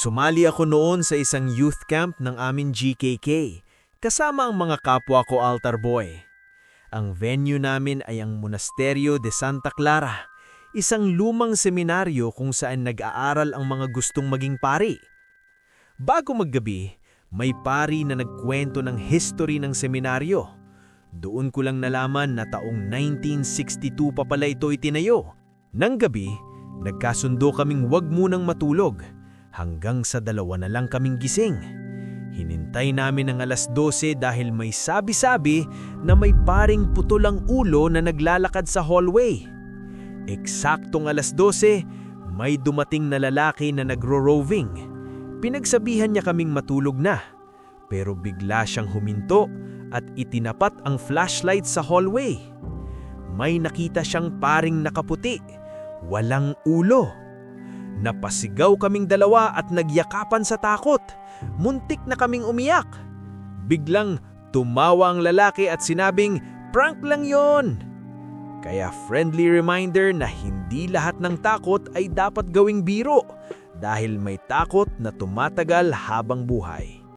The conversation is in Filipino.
Sumali ako noon sa isang youth camp ng aming GKK, kasama ang mga kapwa ko altar boy. Ang venue namin ay ang Monasterio de Santa Clara, isang lumang seminaryo kung saan nag-aaral ang mga gustong maging pari. Bago maggabi, may pari na nagkwento ng history ng seminaryo. Doon ko lang nalaman na taong 1962 pa pala ito itinayo. Nang gabi, nagkasundo kaming wag munang matulog, hanggang sa 2 na lang kaming gising. Hinintay namin ang 12:00 dahil may sabi-sabi na may paring putol ang ulo na naglalakad sa hallway. Eksaktong 12:00, may dumating na lalaki na nagro-roving. Pinagsabihan niya kaming matulog na, pero bigla siyang huminto at itinapat ang flashlight sa hallway. May nakita siyang paring nakaputi, walang ulo. Napasigaw kaming 2 at nagyakapan sa takot. Muntik na kaming umiyak. Biglang tumawa ang lalaki at sinabing, "Prank lang yon." Kaya friendly reminder na hindi lahat ng takot ay dapat gawing biro, dahil may takot na tumatagal habang buhay.